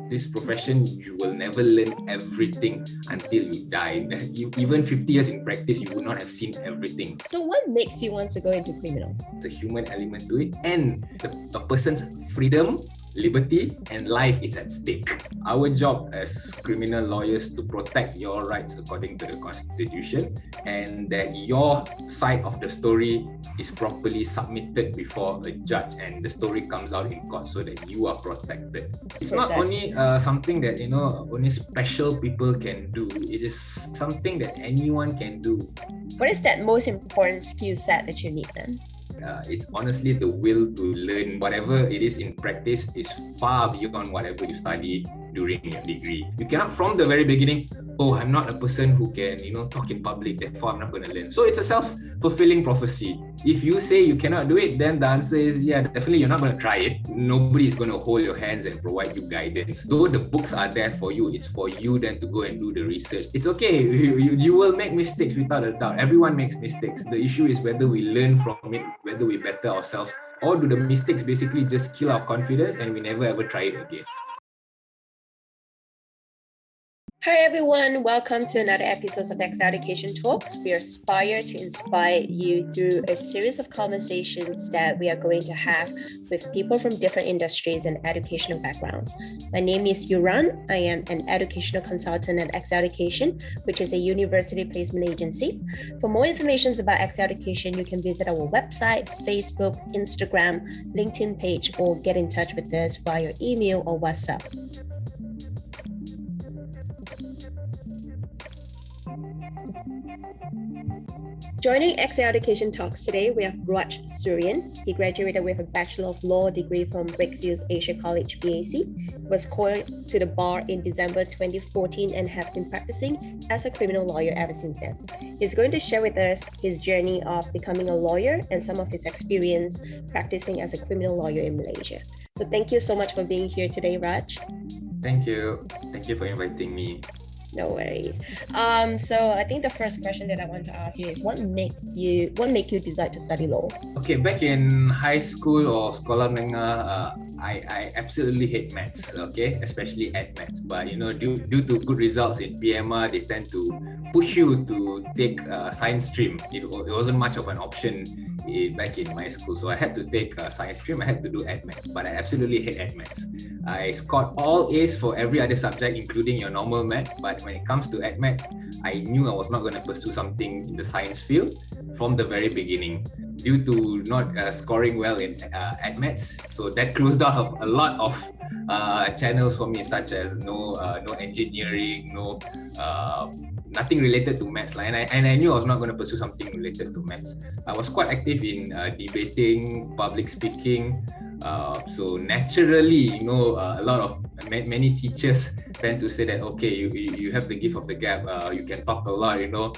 this profession, you will never learn everything until you die. Even 50 years in practice, you would not have seen everything. So what makes you want to go into criminal? It's a human element to it, and a person's freedom, liberty, and life is at stake. Our job as criminal lawyers to protect your rights according to the Constitution, and that your side of the story is properly submitted before a judge and the story comes out in court so that you are protected. It's not only something that only special people can do. It is something that anyone can do. What is that most important skill set that you need then? It's honestly the will to learn. Whatever it is in practice is far beyond whatever you study during your degree. You cannot from the very beginning, I'm not a person who can talk in public, therefore I'm not going to learn. So it's a self-fulfilling prophecy. If you say you cannot do it, then the answer is definitely you're not going to try it. Nobody is going to hold your hands and provide you guidance. Though the books are there for you, it's for you then to go and do the research. It's okay, you will make mistakes without a doubt. Everyone makes mistakes. The issue is whether we learn from it, whether we better ourselves, or do the mistakes basically just kill our confidence and we never ever try it again. Hi everyone, welcome to another episode of Excel Education Talks. We aspire to inspire you through a series of conversations that we are going to have with people from different industries and educational backgrounds. My name is Yuran. I am an educational consultant at Excel Education, which is a university placement agency. For more information about Excel Education, you can visit our website, Facebook, Instagram, LinkedIn page, or get in touch with us via email or WhatsApp. Joining XL Education Talks today, we have Rajsurian. He graduated with a Bachelor of Law Degree from Brickfields Asia College, BAC, was called to the bar in December 2014 and has been practicing as a criminal lawyer ever since then. He's going to share with us his journey of becoming a lawyer and some of his experience practicing as a criminal lawyer in Malaysia. So thank you so much for being here today, Raj. Thank you. Thank you for inviting me. No worries. So I think the first question that I want to ask you is what made you decide to study law? Okay, back in high school or sekolah menengah, I absolutely hate maths. Okay, especially ed maths. But due to good results in PMR, they tend to push you to take science stream. It wasn't much of an option back in my school, so I had to take science stream. I had to do ed maths, but I absolutely hate ed maths. I scored all A's for every other subject, including your normal maths. But when it comes to ed maths, I knew I was not going to pursue something in the science field from the very beginning, due to not scoring well in ed maths. So that closed out a lot of channels for me, such as no engineering, nothing related to maths. And I knew I was not going to pursue something related to maths. I was quite active in debating, public speaking. So naturally, a lot of many teachers tend to say that, okay, you have the gift of the gab. You can talk a lot,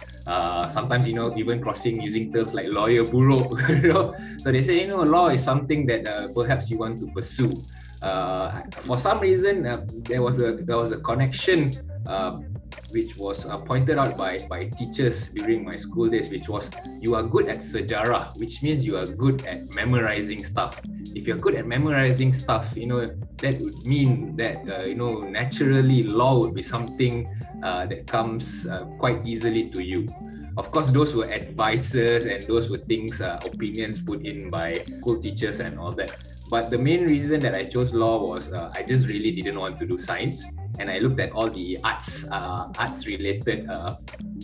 sometimes, even crossing using terms like lawyer, buruk, So they say, law is something that perhaps you want to pursue. For some reason, there was a connection which was pointed out by teachers during my school days, which was you are good at sejarah, which means you are good at memorizing stuff. If you're good at memorizing stuff, that would mean that naturally law would be something that comes quite easily to you. Of course, those were advices and those were things, opinions put in by school teachers and all that. But the main reason that I chose law was I just really didn't want to do science. And I looked at all the arts-related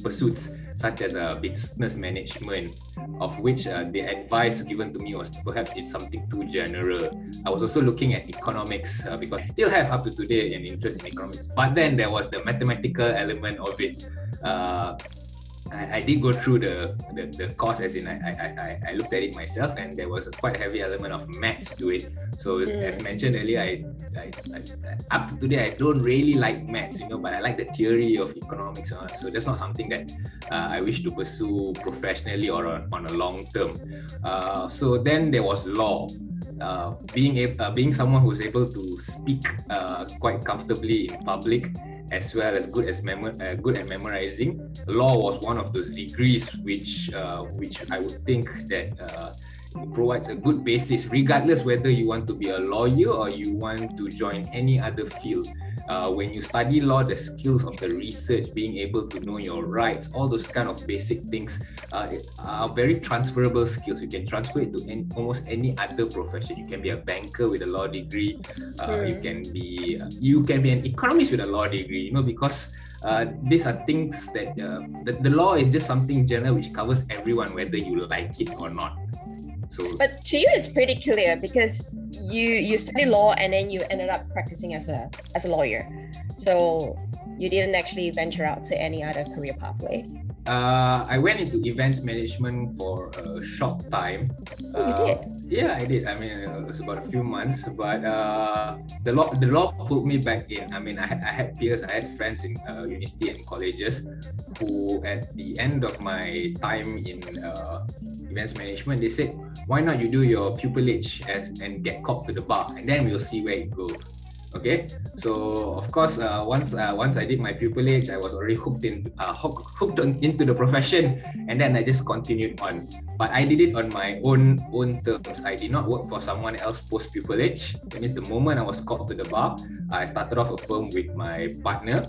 pursuits, such as business management, of which the advice given to me was perhaps it's something too general. I was also looking at economics because I still have up to today an interest in economics. But then there was the mathematical element of it. I did go through the course, as in I looked at it myself, and there was a quite heavy element of maths to it. So as mentioned earlier, I up to today I don't really like maths, but I like the theory of economics. So that's not something that I wish to pursue professionally or on a long term. So then there was law. Being someone who's able to speak quite comfortably in public, as well as good at memorizing. Law was one of those degrees which I would think that provides a good basis, regardless whether you want to be a lawyer or you want to join any other field. when you study law, the skills of the research, being able to know your rights, all those kind of basic things are very transferable skills. You can transfer it to almost any other profession. You can be a banker with a law degree. You can be an economist with a law degree. Because these are things that the law is just something general which covers everyone, whether you like it or not. But to you, it's pretty clear because you study law and then you ended up practicing as a lawyer. So you didn't actually venture out to any other career pathway. I went into events management for a short time. You did? Yeah, I did. I mean, it was about a few months, but the law pulled me back in. I mean, I had peers, I had friends in university and colleges who, at the end of my time in events management, they said, "Why not you do your pupilage and get called to the bar, and then we'll see where it goes." Okay, so of course, once I did my pupilage, I was already hooked into the profession, and then I just continued on. But I did it on my own terms. I did not work for someone else post pupilage. That means the moment I was called to the bar, I started off a firm with my partner.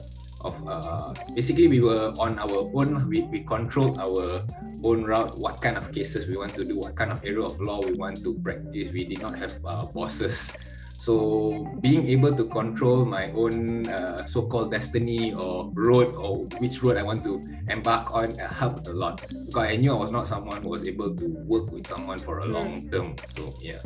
Basically, we were on our own. We controlled our own route. What kind of cases we want to do, what kind of area of law we want to practice. We did not have bosses. So being able to control my own so-called destiny or road, or which road I want to embark on, helped a lot, because I knew I was not someone who was able to work with someone for a long term. So yeah.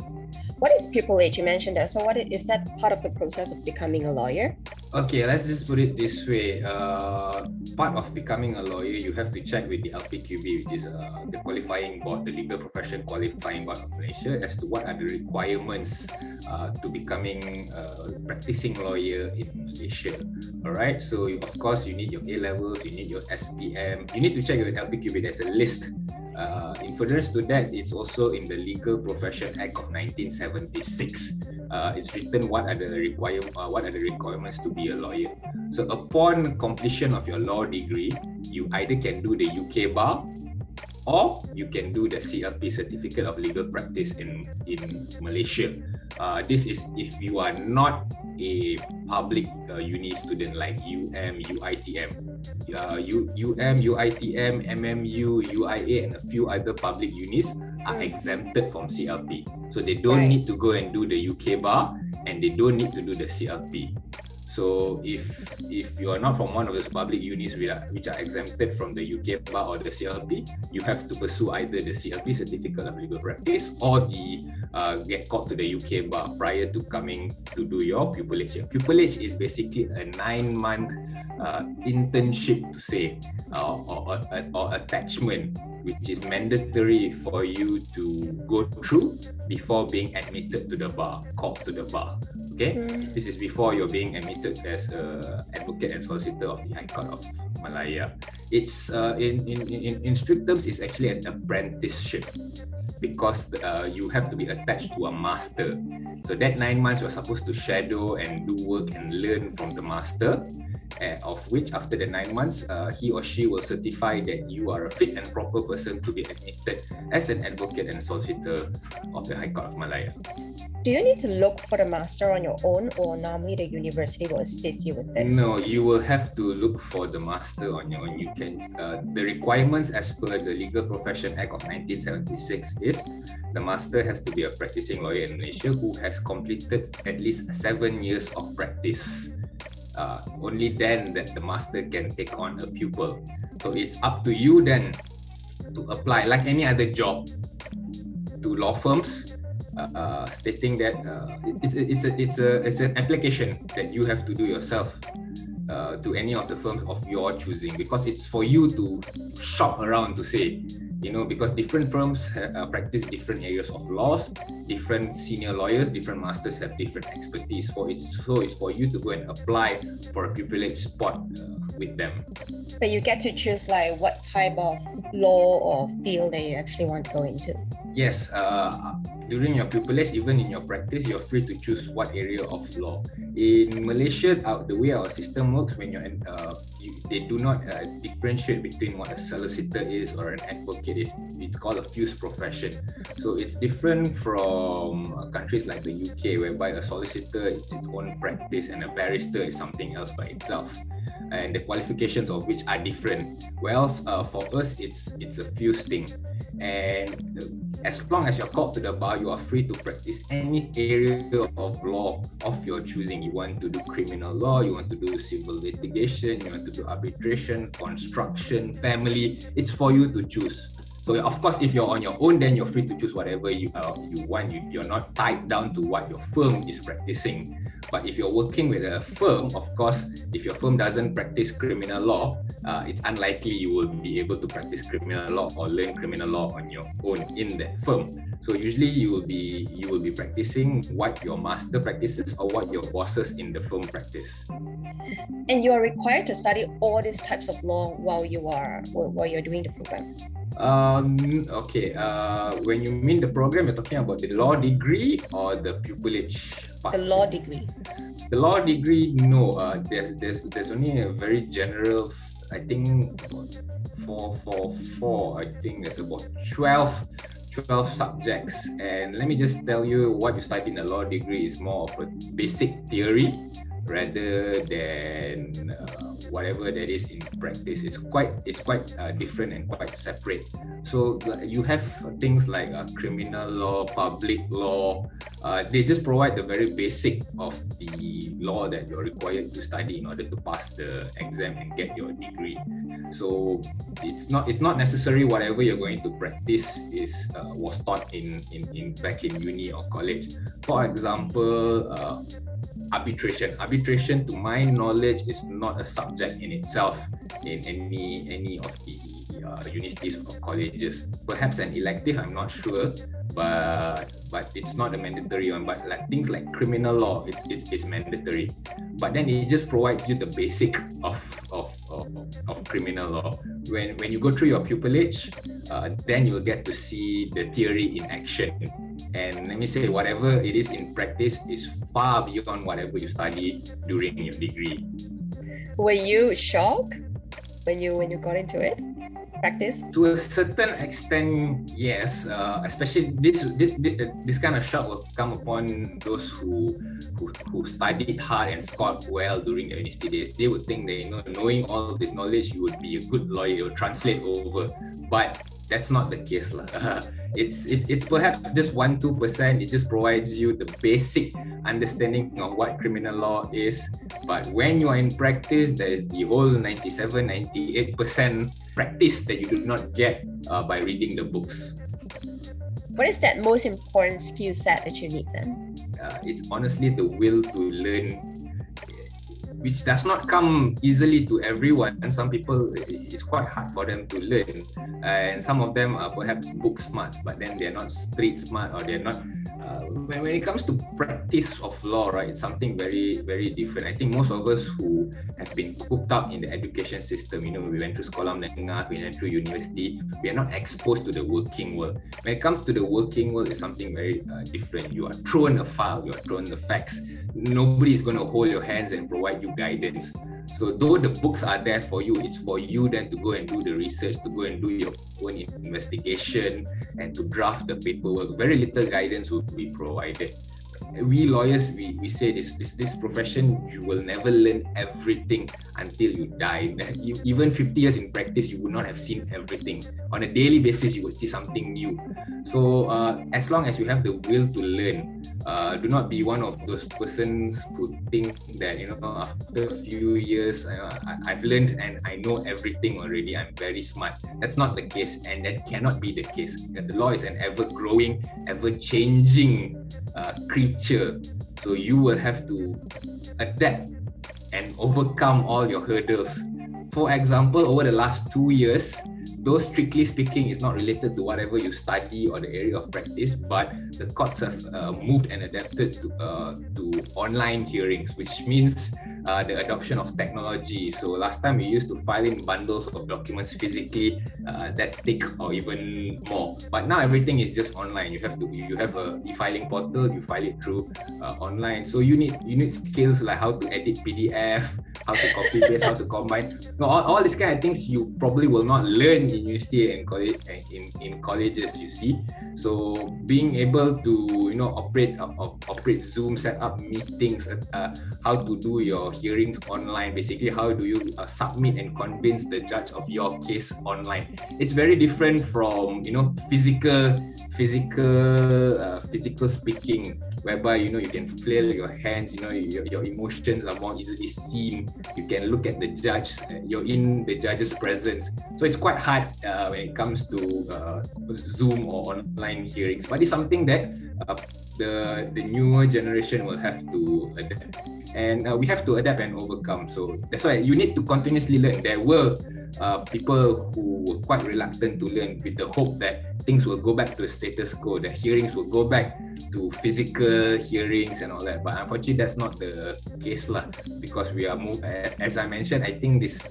What is pupillage? You mentioned that. So is that part of the process of becoming a lawyer? Okay, let's just put it this way. Part of becoming a lawyer, you have to check with the LPQB, which is the qualifying board, the legal profession qualifying board of Malaysia, as to what are the requirements to becoming a practicing lawyer in Malaysia. All right, so of course you need your A levels, you need your SPM, you need to check with LPQB. There's a list. In furtherance to that, it's also in the Legal Profession Act of 1976. It's written what are the requirements to be a lawyer. So upon completion of your law degree, you either can do the UK bar, or you can do the CLP, Certificate of Legal Practice in Malaysia. This is if you are not a public uni student like UITM, MMU, UIA, and a few other public unis are exempted from CLP. So they don't need to go and do the UK bar, and they don't need to do the CLP. So if you are not from one of those public unis which are exempted from the UK bar or the CLP, you have to pursue either the CLP, Certificate of Legal Practice, or the get called to the UK bar prior to coming to do your pupillage. Pupillage is basically a 9-month internship, to say, or attachment, which is mandatory for you to go through before being admitted to the bar, called to the bar. Okay, this is before you're being admitted as an advocate and solicitor of the High Court of Malaya. It's in strict terms, it's actually an apprenticeship, because you have to be attached to a master. So that 9 months you're supposed to shadow and do work and learn from the master, of which after the 9 months, he or she will certify that you are a fit and proper person to be admitted as an advocate and solicitor of the High Court of Malaya. Do you need to look for the master on your own, or normally the university will assist you with this? No, you will have to look for the master on your own. You can. The requirements as per the Legal Profession Act of 1976 is the master has to be a practicing lawyer in Malaysia who has completed at least 7 years of practice. Only then that the master can take on a pupil. So it's up to you then to apply like any other job to law firms, stating that it's an application that you have to do yourself to any of the firms of your choosing, because it's for you to shop around, to say, because different firms practice different areas of laws, different senior lawyers, different masters have different expertise. So it's for you to go and apply for a pupillage spot with them. But you get to choose like what type of law or field that you actually want to go into. Yes, during your pupillage, even in your practice, you're free to choose what area of law. In Malaysia, the way our system works, when they do not differentiate between what a solicitor is or an advocate is. It's called a fused profession. So it's different from countries like the UK, whereby a solicitor is its own practice and a barrister is something else by itself, and the qualifications of which are different. Whereas for us, it's a fused thing. And as long as you're called to the bar, you are free to practice any area of law of your choosing. You want to do criminal law, you want to do civil litigation, you want to do arbitration, construction, family. It's for you to choose. So of course, if you're on your own, then you're free to choose whatever you want. You're not tied down to what your firm is practicing. But if you're working with a firm, of course, if your firm doesn't practice criminal law, it's unlikely you will be able to practice criminal law or learn criminal law on your own in that firm. So usually you will be practicing what your master practices or what your bosses in the firm practice. And you are required to study all these types of law while you're doing the program. Okay. When you mean the program, you're talking about the law degree or the pupillage part? The law degree. The law degree, no. There's only a very general. I think four. I think there's about 12 subjects. And let me just tell you, what you study in a law degree is more of a basic theory rather than whatever that is in practice. It's quite different and quite separate. So you have things like criminal law, public law. They just provide the very basic of the law that you're required to study in order to pass the exam and get your degree. So it's not necessary whatever you're going to practice was taught in back in uni or college. For example, arbitration, to my knowledge, is not a subject in itself in any of the universities or colleges. Perhaps an elective, I'm not sure, but it's not a mandatory one. But like things like criminal law, it's mandatory. But then it just provides you the basic of criminal law. When you go through your pupillage, then you'll get to see the theory in action. And let me say, whatever it is in practice is far beyond whatever you study during your degree. Were you shocked when you got into it? Practice? To a certain extent, yes. Especially this kind of shock will come upon those who studied hard and scored well during the university days. They would think that knowing all this knowledge, you would be a good lawyer, you would translate over. But that's not the case. It's perhaps just 1-2%. It just provides you the basic understanding of what criminal law is. But when you are in practice, there is the whole 97-98% practice that you do not get by reading the books. What is that most important skill set that you need then? It's honestly the will to learn, which does not come easily to everyone. And some people, it's quite hard for them to learn. And some of them are perhaps book smart, but then they're not street smart, or they're not. When it comes to practice of law, right, it's something very, very different. I think most of us who have been cooped up in the education system, we went through sekolah menengah, we went through university, we are not exposed to the working world. When it comes to the working world, it's something very different. You are thrown a file, you are thrown the facts. Nobody is going to hold your hands and provide you guidance. So though the books are there for you, it's for you then to go and do the research, to go and do your own investigation, and to draft the paperwork. Very little guidance will be provided. We lawyers, we say this profession, you will never learn everything until you die. Even 50 years in practice, you would not have seen everything. On a daily basis, you would see something new. So as long as you have the will to learn, do not be one of those persons who think that after a few years I've learned and I know everything already, I'm very smart. That's not the case, and that cannot be the case. The law is an ever-growing, ever-changing creature. So you will have to adapt and overcome all your hurdles. For example, over the last 2 years, those strictly speaking is not related to whatever you study or the area of practice, but the courts have moved and adapted to online hearings, which means the adoption of technology. So last time we used to file in bundles of documents physically that thick or even more, but now everything is just online. You have a e-filing portal, you file it through online. So you need skills like how to edit PDF, how to copy paste, how to combine. No, all these kind of things you probably will not learn in university and college in colleges, you see. So being able to operate Zoom, set up meetings, how to do your hearings online, basically how do you submit and convince the judge of your case online. It's very different from physical speaking, whereby you can flail your hands, your emotions are more easily seen. You can look at the judge, you're in the judge's presence. So it's quite hard when it comes to Zoom or online hearings, but it's something that the newer generation will have to adapt, and we have to adapt and overcome. So that's why you need to continuously learn. There were people who were quite reluctant to learn, with the hope that things will go back to the status quo, that hearings will go back to physical hearings and all that. But unfortunately, that's not the case lah, because we are as I mentioned, I think this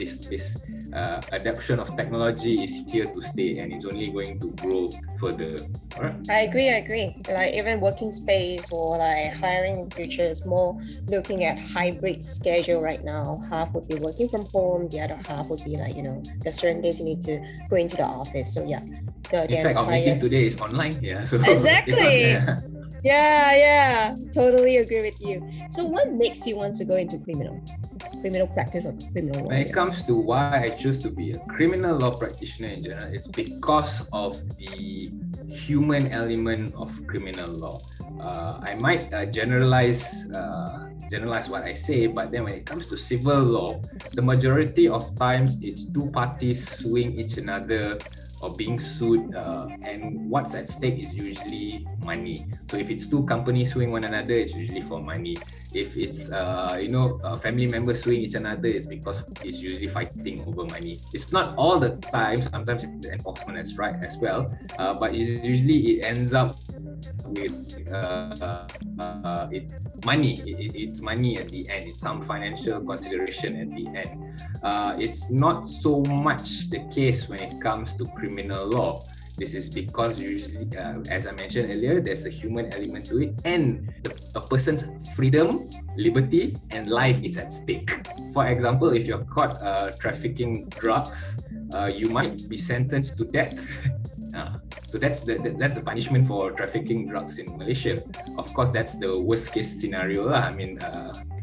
adoption of technology is here to stay, and it's only going to grow further. All right? I agree. Like even working space or like hiring in future is more looking at hybrid schedule right now. Half would be working from home, the other half would be like, there's certain days you need to go into the office. So yeah. In fact, our meeting today is online. Yeah. So exactly. Yeah, totally agree with you. So what makes you want to go into criminal practice or criminal law? When it comes to why I choose to be a criminal law practitioner in general, it's because of the human element of criminal law. I might generalize what I say, but then when it comes to civil law, the majority of times it's two parties suing each another or being sued, and what's at stake is usually money. So if it's two companies suing one another, it's usually for money. If it's family members suing each other, it's because it's usually fighting over money. It's not all the time. Sometimes it's enforcement that's right as well, but it ends up with it's money. It's money at the end. It's some financial consideration at the end. It's not so much the case when it comes to criminal law. This is because usually, as I mentioned earlier, there's a human element to it, and a person's freedom, liberty, and life is at stake. For example, if you're caught trafficking drugs, you might be sentenced to death. So that's the punishment for trafficking drugs in Malaysia. Of course, that's the worst case scenario lah. I mean,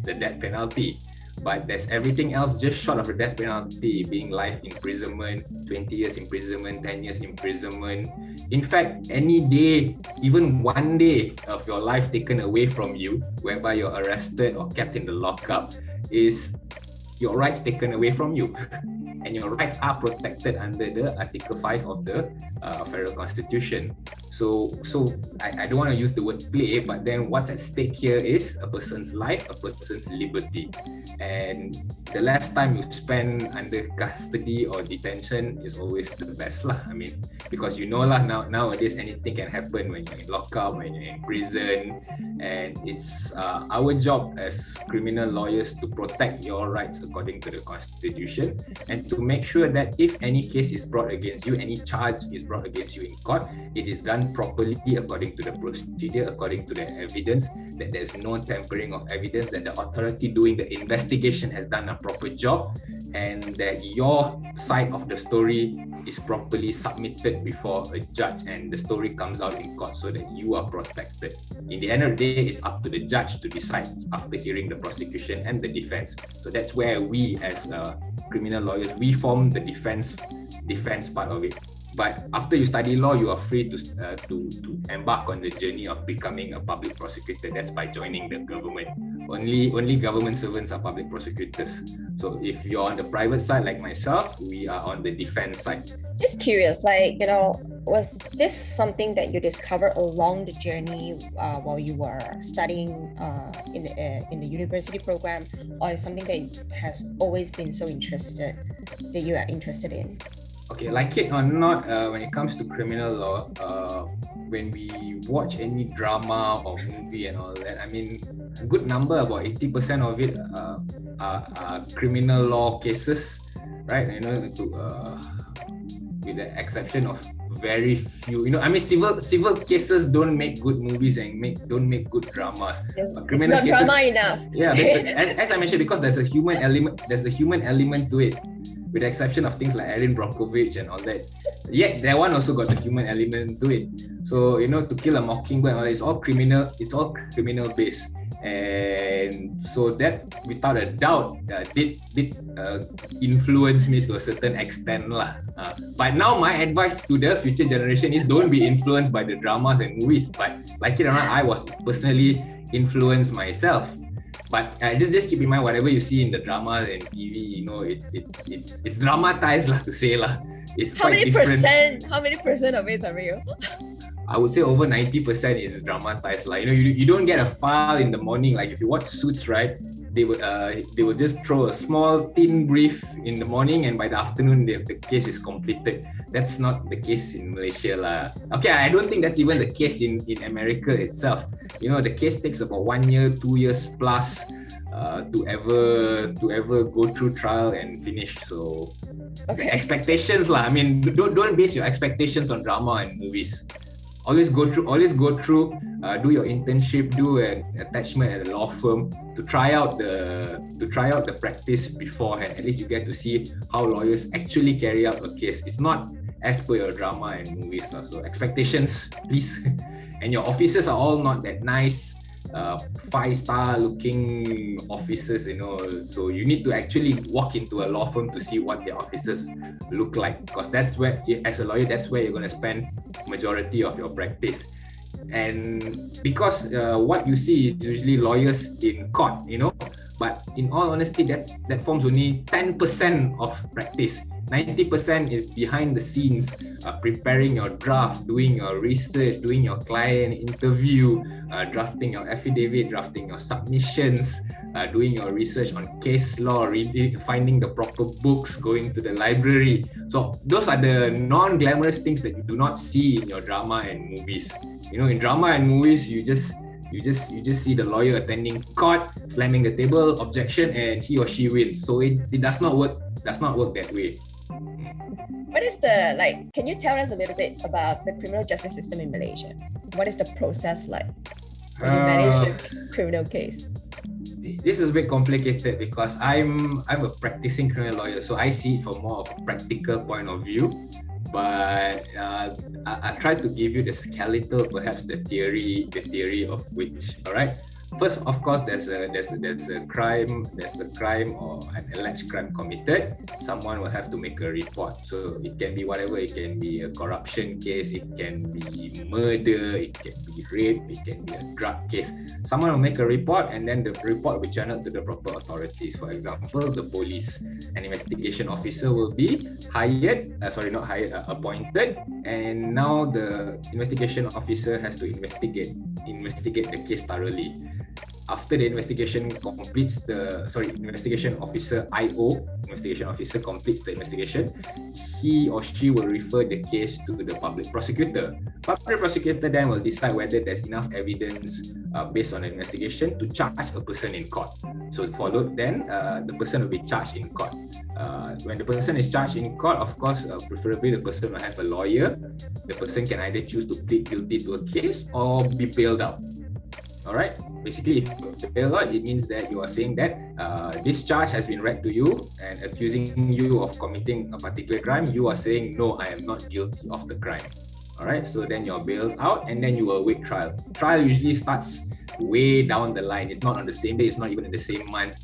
the death penalty. But there's everything else just short of the death penalty, being life imprisonment, 20 years imprisonment, 10 years imprisonment. In fact, any day, even one day of your life taken away from you, whereby you're arrested or kept in the lockup, is your rights taken away from you. And your rights are protected under the Article 5 of the Federal Constitution. So I don't want to use the word play, but then what's at stake here is a person's life, a person's liberty. And the less time you spend under custody or detention is always the best lah. I mean, because nowadays anything can happen when you're in lockup, when you're in prison, and it's our job as criminal lawyers to protect your rights according to the Constitution, and to make sure that if any case is brought against you, any charge is brought against you in court, it is done properly according to the procedure, according to the evidence, that there's no tampering of evidence, that the authority doing the investigation has done a proper job, and that your side of the story is properly submitted before a judge and the story comes out in court so that you are protected. In the end of the day, it's up to the judge to decide after hearing the prosecution and the defense. So that's where we as criminal lawyers, we form the defense part of it. But after you study law, you are free to embark on the journey of becoming a public prosecutor. That's by joining the government. Only government servants are public prosecutors. So if you're on the private side like myself, we are on the defense side. Just curious, was this something that you discovered along the journey while you were studying in the university program, or is something that has always been that you are interested in? Okay, like it or not, when it comes to criminal law, when we watch any drama or movie and all that, I mean, a good number, about 80% of it are criminal law cases, right? You know, with the exception of very few, you know, I mean, civil cases don't make good movies and don't make good dramas. But criminal it's not cases, drama enough. yeah, as I mentioned, because there's a human element, to it. With the exception of things like Erin Brockovich and all that. Yet that one also got the human element to it. So, you know, To Kill a Mockingbird, it's all criminal based. And so that, without a doubt, did influence me to a certain extent lah. But now my advice to the future generation is don't be influenced by the dramas and movies. But like it or not, I was personally influenced myself. But just keep in mind, whatever you see in the drama and TV, you know, it's dramatized lah, to say lah. It's How quite many different. percent of it are real? I would say over 90% is dramatized. Like, you know, you don't get a file in the morning. Like if you watch Suits, right? They will just throw a small thin brief in the morning, and by the afternoon the case is completed. That's not the case in Malaysia lah. Okay, I don't think that's even the case in America itself. You know, the case takes about 1 year, 2 years plus to ever go through trial and finish. So the expectations lah. I mean, don't base your expectations on drama and movies. Always go through, do your internship, do an attachment at a law firm to try out the practice beforehand. At least you get to see how lawyers actually carry out a case. It's not as per your drama and movies. So expectations, please. And your officers are all not that nice, 5-star looking officers, you know. So you need to actually walk into a law firm to see what their officers look like, because that's where, as a lawyer, that's where you're going to spend majority of your practice. And because what you see is usually lawyers in court, you know, but in all honesty, that forms only 10% of practice. 90% is behind the scenes, preparing your draft, doing your research, doing your client interview, drafting your affidavit, drafting your submissions, doing your research on case law, finding the proper books, going to the library. So those are the non-glamorous things that you do not see in your drama and movies. You know, in drama and movies, you just see the lawyer attending court, slamming the table, objection, and he or she wins. So it does not work that way. What is can you tell us a little bit about the criminal justice system in Malaysia? What is the process like when you manage a criminal case? This is a bit complicated because I'm a practicing criminal lawyer, so I see it from more of a practical point of view. But I try to give you the skeletal, perhaps the theory of which. All right. First, of course, there's a crime or an alleged crime committed. Someone will have to make a report. So it can be whatever. It can be a corruption case. It can be murder. It can be rape. It can be a drug case. Someone will make a report, and then the report will be channeled to the proper authorities. For example, the police. An investigation officer will be appointed, and now the investigation officer has to investigate the case thoroughly. After the investigation completes investigation officer completes the investigation, he or she will refer the case to the public prosecutor. Public prosecutor then will decide whether there's enough evidence based on the investigation to charge a person in court. So followed then, the person will be charged in court. When the person is charged in court, of course, preferably the person will have a lawyer. The person can either choose to plead guilty to a case or be bailed out. All right. Basically, if you bail out, it means that you are saying that this charge has been read to you and accusing you of committing a particular crime. You are saying, no, I am not guilty of the crime. All right. So then you're bailed out, and then you will await trial. Trial usually starts way down the line. It's not on the same day. It's not even in the same month.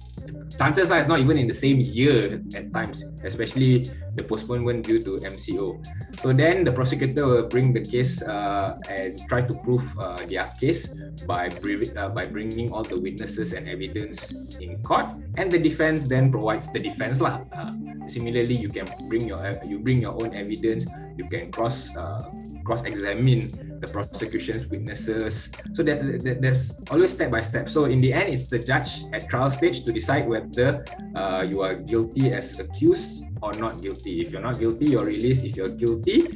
Chances are it's not even in the same year at times, especially the postponement due to MCO. So then the prosecutor will bring the case and try to prove their case by bringing all the witnesses and evidence in court, and the defense then provides the defense lah. Similarly, you can bring your own evidence. You can cross-examine the prosecution's witnesses. So there's always step by step. So in the end, it's the judge at trial stage to decide whether you are guilty as accused or not guilty. If you're not guilty, you're released. If you're guilty,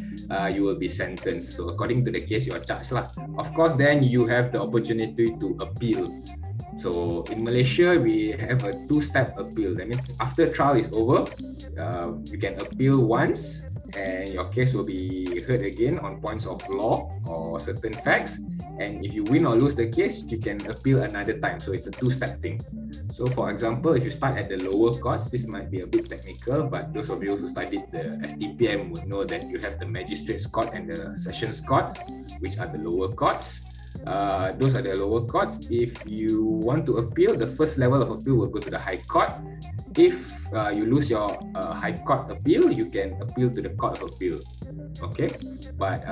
you will be sentenced. So according to the case, you are charged lah. Of course, then you have the opportunity to appeal. So in Malaysia, we have a two-step appeal. That means after trial is over, you can appeal once and your case will be heard again on points of law or certain facts. And if you win or lose the case, you can appeal another time. So it's a two-step thing. So for example, if you start at the lower courts, this might be a bit technical, but those of you who studied the STPM would know that you have the magistrates court and the sessions court, which are the lower courts. Those are the lower courts. If you want to appeal, the first level of appeal will go to the High Court. If you lose your High Court appeal, you can appeal to the Court of Appeal. Okay, but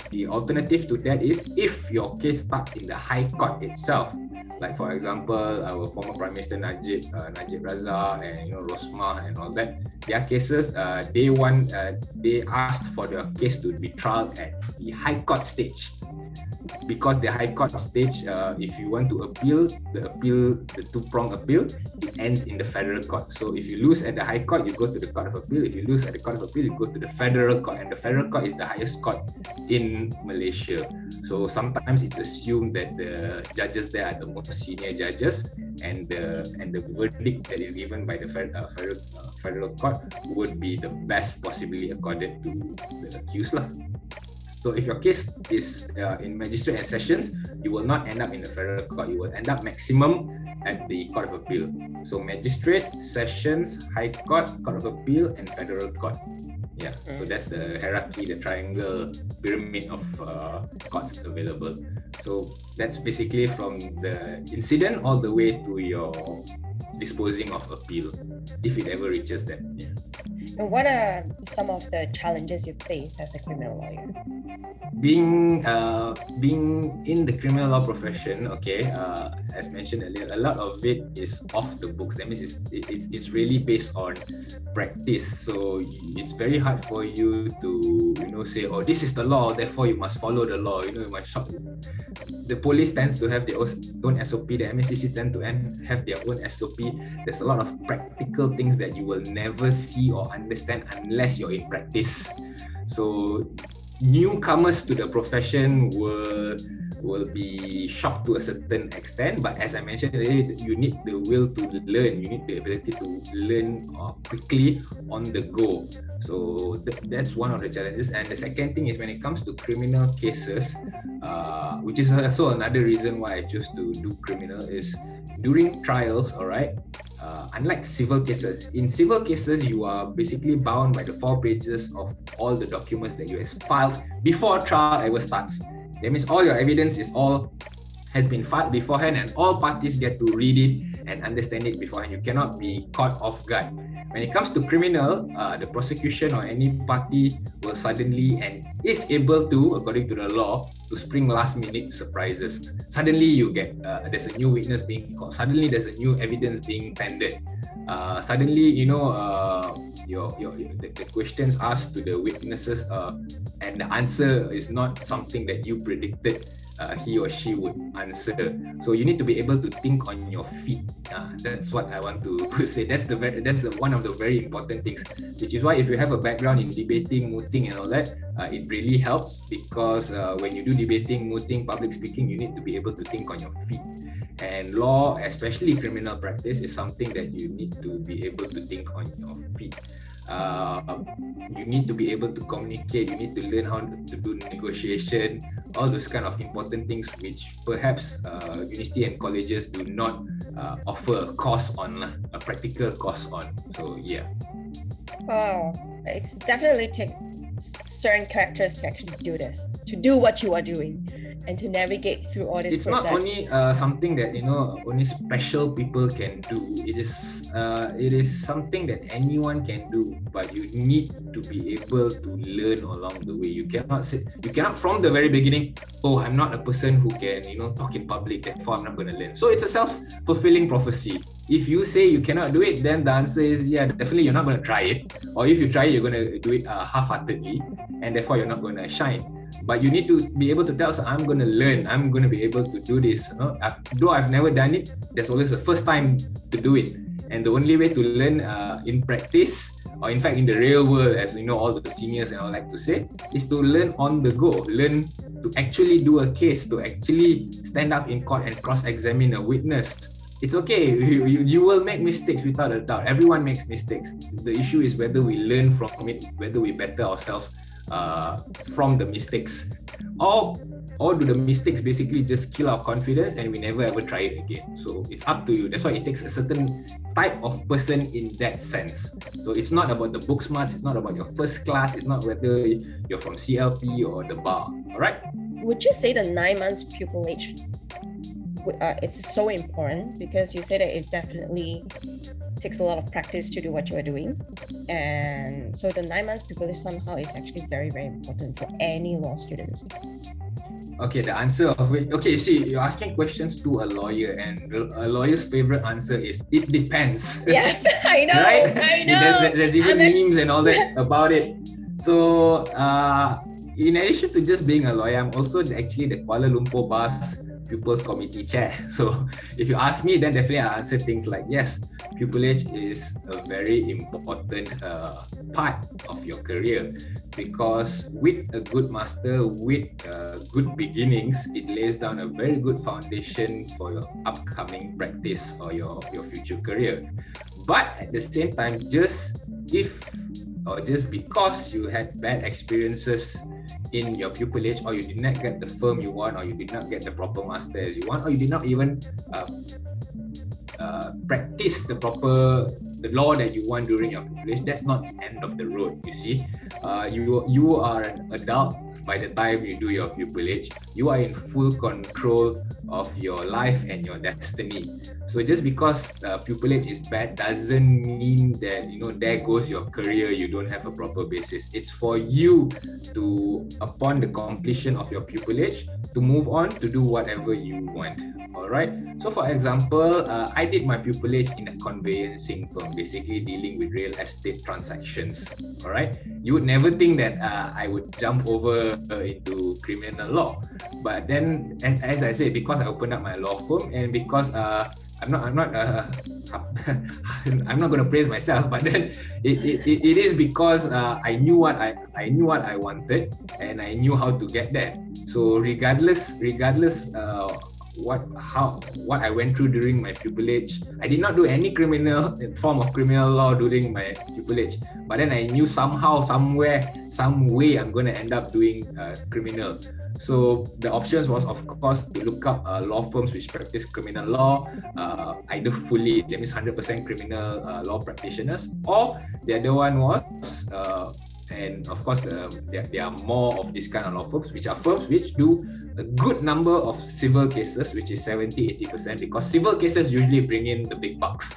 the alternative to that is if your case starts in the High Court itself. Like for example, our former Prime Minister Najib Razak and Rosmah and all that, their cases, they asked for their case to be trialed at the High Court stage. Because the High Court stage, if you want to appeal, the two-prong appeal, it ends in the federal court. So if you lose at the High Court, you go to the Court of Appeal. If you lose at the Court of Appeal, you go to the federal court, and the federal court is the highest court in Malaysia. So sometimes it's assumed that the judges there are the most senior judges, and the verdict that is given by the federal court would be the best possibly accorded to the accused lah. So if your case is in magistrate and sessions, you will not end up in the federal court. You will end up maximum at the Court of Appeal. So magistrate, sessions, High Court, Court of Appeal, and federal court. Yeah, so that's the hierarchy, the triangle pyramid of courts available. So that's basically from the incident all the way to your disposing of appeal, if it ever reaches that. Yeah. And what are some of the challenges you face as a criminal lawyer? Being in the criminal law profession, okay, as mentioned earlier, a lot of it is off the books. That means it's really based on practice. So it's very hard for you to say, oh, this is the law, therefore you must follow the law. You must shop. The police tends to have their own SOP. The MSCC tend to have their own SOP. There's a lot of practical things that you will never see or understand unless you're in practice. So newcomers to the profession will be shocked to a certain extent, but as I mentioned earlier, you need the will to learn. You need the ability to learn quickly on the go. So that's one of the challenges. And the second thing is when it comes to criminal cases, which is also another reason why I chose to do criminal, is during trials, all right, unlike civil cases, in civil cases, you are basically bound by the 4 pages of all the documents that you have filed before trial ever starts. That means all your evidence has been filed beforehand, and all parties get to read it and understand it beforehand. You cannot be caught off guard. When it comes to criminal, the prosecution or any party will suddenly and is able to, according to the law, to spring last-minute surprises. Suddenly you get there's a new witness being called. Suddenly there's a new evidence being tendered. Suddenly, the questions asked to the witnesses and the answer is not something that you predicted he or she would answer. So you need to be able to think on your feet. That's what I want to say. That's one of the very important things, which is why if you have a background in debating, mooting and all that, it really helps, because when you do debating, mooting, public speaking, you need to be able to think on your feet. And law, especially criminal practice, is something that you need to be able to think on your feet. You need to be able to communicate. You need to learn how to do negotiation, all those kind of important things which perhaps university and colleges do not offer a course on, a practical course on. So yeah. Wow, it's definitely takes certain characters to actually do this, to do what you are doing, and to navigate through all this it's process. Not only something that only special people can do. It is something that anyone can do, but you need to be able to learn along the way. You cannot from the very beginning, oh, I'm not a person who can talk in public, therefore I'm not going to learn. So it's a self-fulfilling prophecy. If you say you cannot do it, then the answer is yeah, definitely you're not going to try it. Or if you try it, you're going to do it half-heartedly, and therefore you're not going to shine. but you need to be able to tell us, I'm going to learn, I'm going to be able to do this. Though I've never done it, there's always a first time to do it. And the only way to learn in practice, or in fact in the real world, as you know, all the seniors and I like to say, is to learn on the go, learn to actually do a case, to actually stand up in court and cross-examine a witness. It's okay, you will make mistakes without a doubt. Everyone makes mistakes. The issue is whether we learn from it, whether we better ourselves from the mistakes, or do the mistakes basically just kill our confidence and we never ever try it again. So it's up to you. That's why it takes a certain type of person in that sense. So it's not about the book smarts, it's not about your first class, it's not whether you're from CLP or the bar. All right? Would you say the 9 months pupillage it's so important, because you said that it definitely takes a lot of practice to do what you are doing, and so the 9 months pupillage somehow is actually very, very important for any law students? Okay, the answer of it. Okay, see, you're asking questions to a lawyer, and a lawyer's favorite answer is it depends. Yeah, I know. Right? I know. There's even memes and all that about it. So, in addition to just being a lawyer, I'm also actually the Kuala Lumpur Bar's Pupils Committee Chair. So if you ask me, then definitely I'll answer things like, yes, pupillage is a very important part of your career, because with a good master, with good beginnings, it lays down a very good foundation for your upcoming practice or your future career. But at the same time, just because you had bad experiences in your pupillage, or you did not get the firm you want, or you did not get the proper master as you want, or you did not even practice the law that you want during your pupillage, that's not the end of the road. You see, you are an adult by the time you do your pupillage. You are in full control of your life and your destiny. So just because pupillage is bad doesn't mean that, there goes your career, you don't have a proper basis. It's for you to, upon the completion of your pupillage, to move on to do whatever you want. All right. So for example, I did my pupillage in a conveyancing firm, basically dealing with real estate transactions. All right. You would never think that I would jump over into criminal law, but then, as I said, because I opened up my law firm, and because I'm not going to praise myself, but then it is because I knew what I wanted, and I knew how to get there. So regardless what I went through during my pupillage, I did not do any form of criminal law during my pupillage, but then I knew somehow, somewhere, some way I'm going to end up doing criminal. So the options was, of course, to look up law firms which practice criminal law, either fully, that means 100% criminal law practitioners, or the other one was, and of course, there are more of this kind of law firms, which are firms which do a good number of civil cases, which is 70-80%, because civil cases usually bring in the big bucks.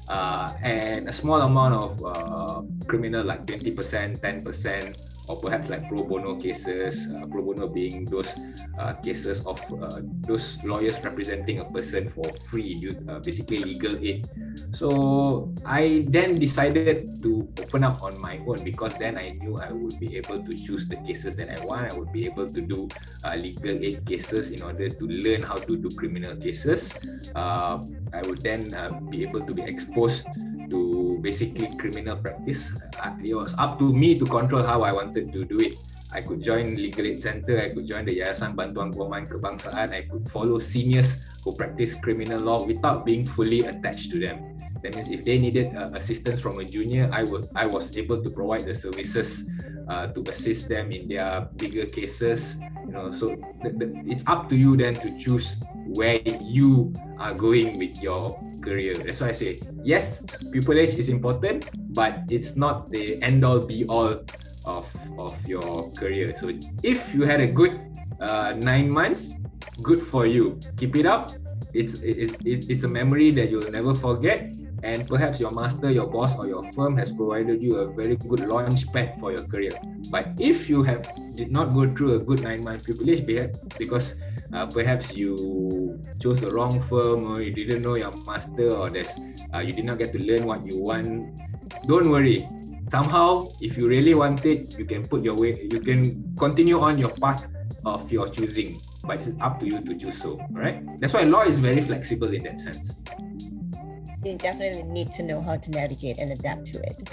And a small amount of criminal, like 20%, 10%, or perhaps like pro bono cases, pro bono being those cases of those lawyers representing a person for free, basically legal aid. So I then decided to open up on my own, because then I knew I would be able to choose the cases that I want. I would be able to do legal aid cases in order to learn how to do criminal cases. I would then be able to be exposed to basically criminal practice. It was up to me to control how I wanted to do it. I could join Legal Aid Center, I could join the Yayasan Bantuan Kewangan Kebangsaan, I could follow seniors who practice criminal law without being fully attached to them. That means if they needed assistance from a junior, I was able to provide the services to assist them in their bigger cases. So it's up to you then to choose where you are going with your career. That's why I say, yes, pupillage is important, but it's not the end-all be-all of your career. So if you had a good 9 months, good for you. Keep it up. It's a memory that you'll never forget. And perhaps your master, your boss, or your firm has provided you a very good launch pad for your career. But if you did not go through a good 9-month pupillage, because perhaps you chose the wrong firm, or you didn't know your master, or you did not get to learn what you want, don't worry. somehow, if you really want it, you can you can continue on your path of your choosing, but it's up to you to choose so, right? That's why law is very flexible in that sense. You definitely need to know how to navigate and adapt to it.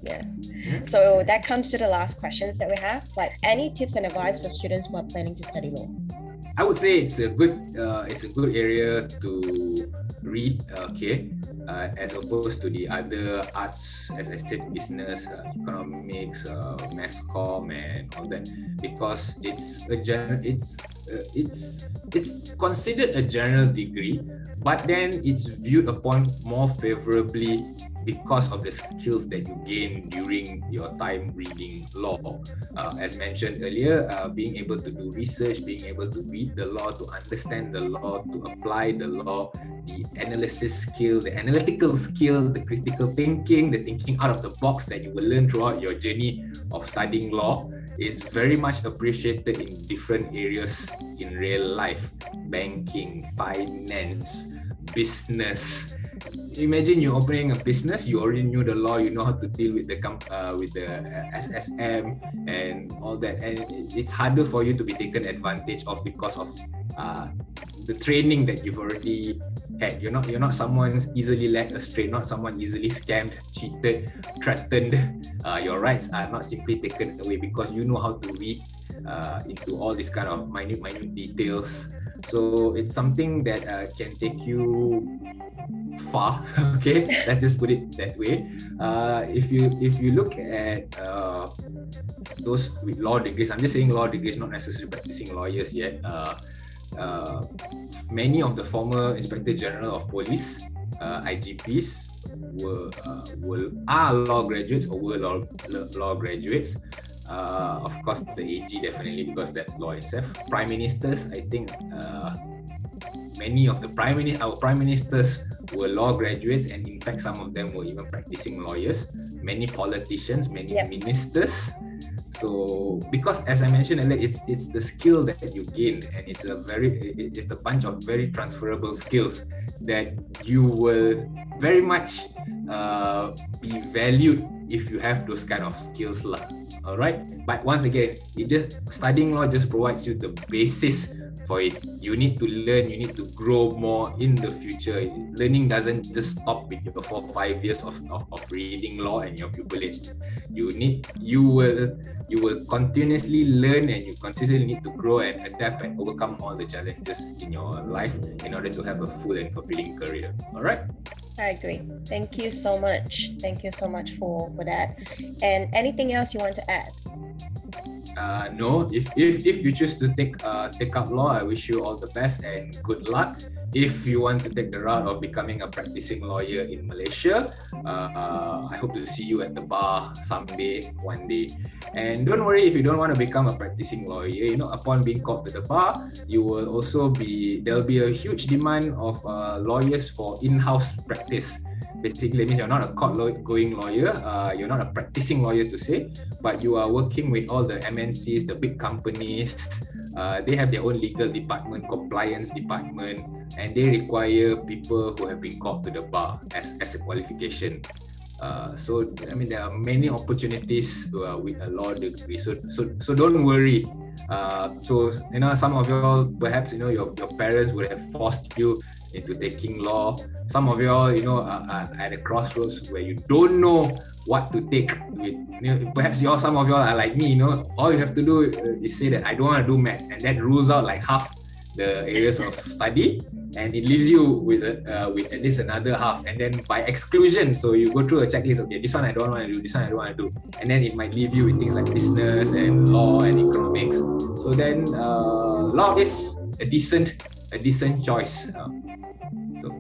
Yeah. So that comes to the last questions that we have. Like, any tips and advice for students who are planning to study law? I would say it's a good area to read, as opposed to the other arts, as I said, business, economics, mass comm, and all that, because it's considered a general degree, but then it's viewed upon more favorably because of the skills that you gain during your time reading law. As mentioned earlier, being able to do research, being able to read the law, to understand the law, to apply the law, the analysis skill, the analytical skill, the critical thinking, the thinking out of the box that you will learn throughout your journey of studying law is very much appreciated in different areas in real life. Banking, finance, business. Imagine you're opening a business, you already knew the law, you know how to deal with the SSM and all that, and it's harder for you to be taken advantage of because of the training that you've already had. You're not someone easily led astray, not someone easily scammed, cheated, threatened. Your rights are not simply taken away because you know how to read into all these kind of minute details. So it's something that can take you far. Okay, let's just put it that way. If you look at those with law degrees, I'm just saying law degrees, not necessarily practicing lawyers yet. Many of the former Inspector General of Police, IGPs, are law graduates or were law graduates. Of course, the AG definitely, because that's law itself. Prime Ministers, I think many of our Prime Ministers were law graduates, and in fact, some of them were even practicing lawyers. Many politicians, many ministers. So, because as I mentioned earlier, it's the skill that you gain, and it's a bunch of very transferable skills that you will very much be valued if you have those kind of skills, all right? But once again, studying law just provides you the basis for it. You need to learn, you need to grow more in the future. Learning doesn't just stop with your 4 or 5 years of reading law and your pupillage. You will continuously learn, and you continuously need to grow and adapt and overcome all the challenges in your life in order to have a full and fulfilling career. All right? I agree. Thank you so much. Thank you so much for that. And anything else you want to add? No, if you choose to take up law, I wish you all the best and good luck. If you want to take the route of becoming a practicing lawyer in Malaysia, I hope to see you at the bar someday, one day. And don't worry if you don't want to become a practicing lawyer. Upon being called to the bar, there'll be a huge demand of lawyers for in-house practice. Basically, it means you're not a court-going lawyer, you're not a practicing lawyer to say, but you are working with all the MNCs, the big companies. They have their own legal department, compliance department, and they require people who have been called to the bar as a qualification. So there are many opportunities with a law degree. So don't worry. Some of y'all, perhaps your parents would have forced you into taking law. Some of y'all, are at a crossroads where you don't know what to take. Perhaps some of y'all are like me. All you have to do is say that I don't want to do maths, and that rules out like half the areas of study, and it leaves you with at least another half. And then by exclusion, so you go through a checklist. Okay, this one I don't want to do. This one I don't want to do. And then it might leave you with things like business and law and economics. So then, law is a decent choice.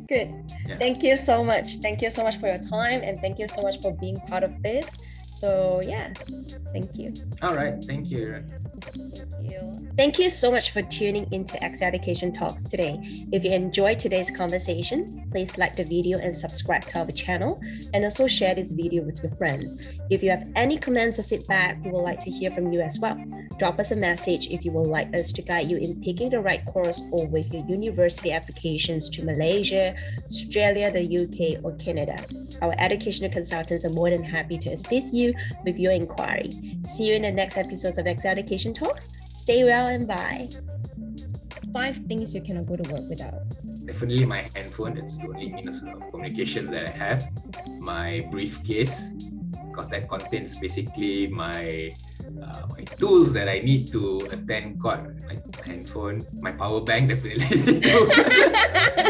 Good. Yeah. Thank you so much. Thank you so much for your time, and thank you so much for being part of this. So yeah, thank you. All right, thank you. Thank you. Thank you so much for tuning into X Education Talks today. If you enjoyed today's conversation, please like the video and subscribe to our channel, and also share this video with your friends. If you have any comments or feedback, we would like to hear from you as well. Drop us a message if you would like us to guide you in picking the right course or with your university applications to Malaysia, Australia, the UK, or Canada. Our educational consultants are more than happy to assist you with your inquiry. See you in the next episodes of X Education Talks. Stay well and bye. 5 things you cannot go to work without. Definitely my handphone. That's the only means of communication that I have. My briefcase, because that contains basically my tools that I need to attend court. My handphone, my power bank, definitely.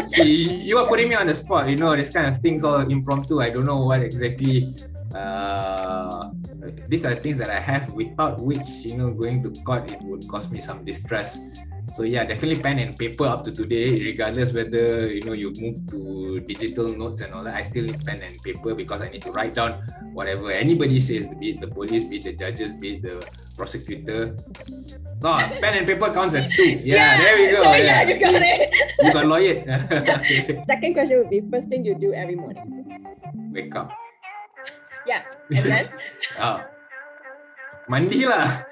See, you are putting me on the spot. You know, this kind of things all impromptu. I don't know what exactly. These are things that I have, without which, you know, going to court, it would cause me some distress. So yeah, definitely pen and paper up to today, regardless whether, you know, you've moved to digital notes and all that. I still need pen and paper because I need to write down whatever anybody says, be it the police, be it the judges, be it the prosecutor. No, pen and paper counts as 2. Yeah, there we go. So yeah, you got it. You got lawyered. Okay. Second question would be, first thing you do every morning. Wake up. Yeah, and then? Mandi lah.